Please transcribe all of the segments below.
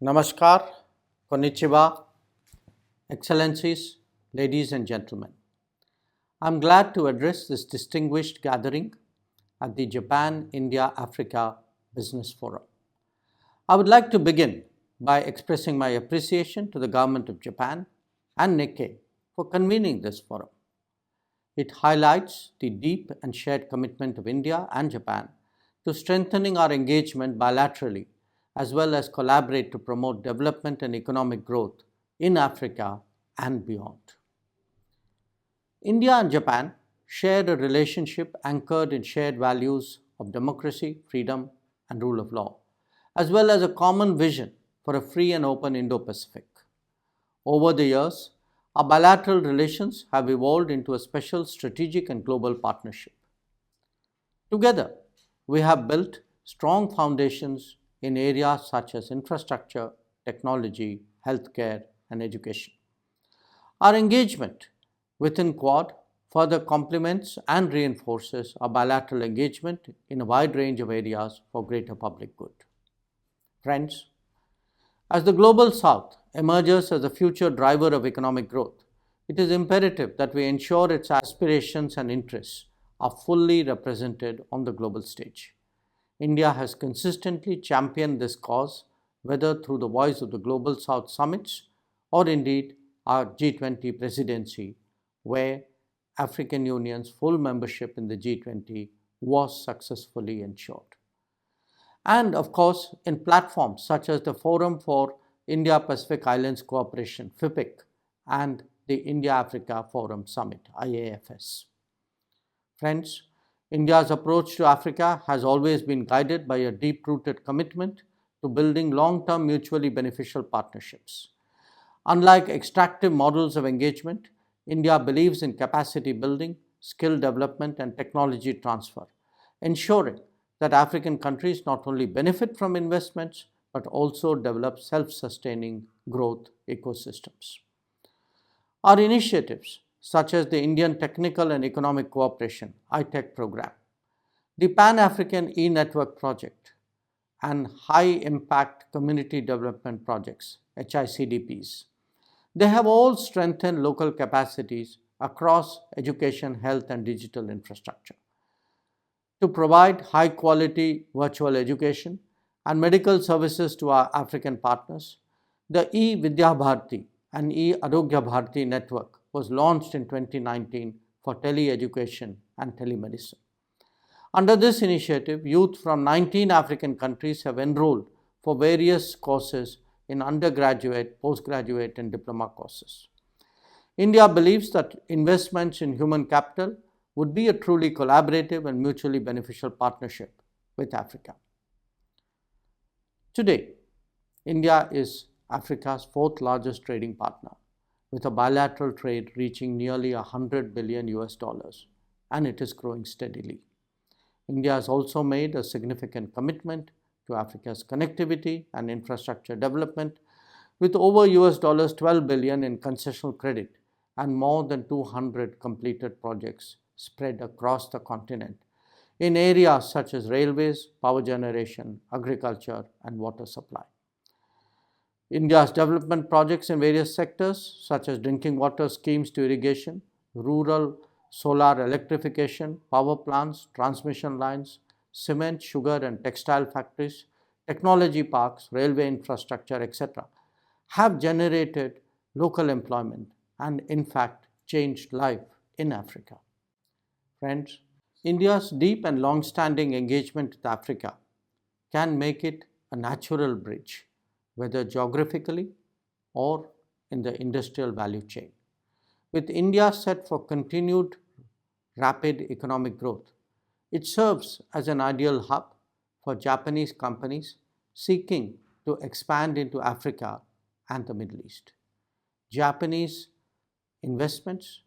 Namaskar, Konnichiwa, Excellencies, ladies and gentlemen. I'm glad to address this distinguished gathering at the Japan India Africa Business Forum. I would like to begin by expressing my appreciation to the Government of Japan and Nikkei for convening this forum. It highlights the deep and shared commitment of India and Japan to strengthening our engagement bilaterally as well as collaborate to promote development and economic growth in Africa and beyond. India and Japan share a relationship anchored in shared values of democracy, freedom, and rule of law, as well as a common vision for a free and open Indo-Pacific. Over the years, our bilateral relations have evolved into a special strategic and global partnership. Together, we have built strong foundations in areas such as infrastructure, technology, healthcare, and education. Our engagement within Quad further complements and reinforces our bilateral engagement in a wide range of areas for greater public good. Friends, as the Global South emerges as a future driver of economic growth, it is imperative that we ensure its aspirations and interests are fully represented on the global stage. India has consistently championed this cause, whether through the voice of the Global South summits or indeed our G20 presidency, where African Union's full membership in the G20 was successfully ensured. And of course, in platforms such as the Forum for India-Pacific Islands Cooperation, FIPIC, and the India-Africa Forum Summit, IAFS. Friends, India's approach to Africa has always been guided by a deep-rooted commitment to building long-term mutually beneficial partnerships. Unlike extractive models of engagement, India believes in capacity building, skill development, and technology transfer, ensuring that African countries not only benefit from investments but also develop self-sustaining growth ecosystems. Our initiatives, such as the Indian Technical and Economic Cooperation (ITEC) program, the Pan-African E-Network project, and high-impact community development projects (HICDPs), they have all strengthened local capacities across education, health, and digital infrastructure. To provide high-quality virtual education and medical services to our African partners, the E-Vidya Bharati and E-Arogya Bharati network was launched in 2019 for tele-education and telemedicine. Under this initiative, youth from 19 African countries have enrolled for various courses in undergraduate, postgraduate, and diploma courses. India believes that investments in human capital would be a truly collaborative and mutually beneficial partnership with Africa. Today, India is Africa's fourth largest trading partner, with a bilateral trade reaching nearly $100 billion, and it is growing steadily. India has also made a significant commitment to Africa's connectivity and infrastructure development, with over $12 billion in concessional credit and more than 200 completed projects spread across the continent in areas such as railways, power generation, agriculture, and water supply. India's development projects in various sectors, such as drinking water schemes to irrigation, rural solar electrification, power plants, transmission lines, cement, sugar, and textile factories, technology parks, railway infrastructure, etc., have generated local employment and, in fact, changed life in Africa. Friends, India's deep and long-standing engagement with Africa can make it a natural bridge, whether geographically or in the industrial value chain. With India set for continued rapid economic growth, it serves as an ideal hub for Japanese companies seeking to expand into Africa and the Middle East. Japanese investments,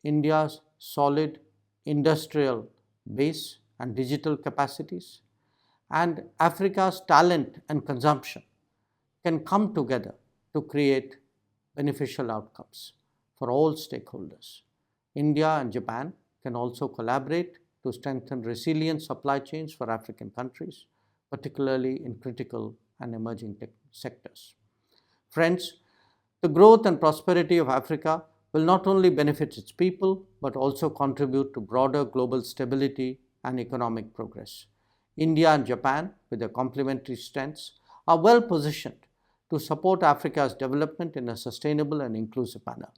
India's solid industrial base and digital capacities, and Africa's talent and consumption can come together to create beneficial outcomes for all stakeholders. India and Japan can also collaborate to strengthen resilient supply chains for African countries, particularly in critical and emerging sectors. Friends, the growth and prosperity of Africa will not only benefit its people but also contribute to broader global stability and economic progress. India and Japan, with their complementary strengths, are well positioned to support Africa's development in a sustainable and inclusive manner.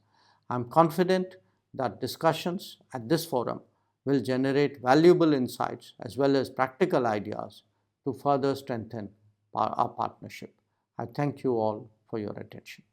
I am confident that discussions at this forum will generate valuable insights as well as practical ideas to further strengthen our partnership. I thank you all for your attention.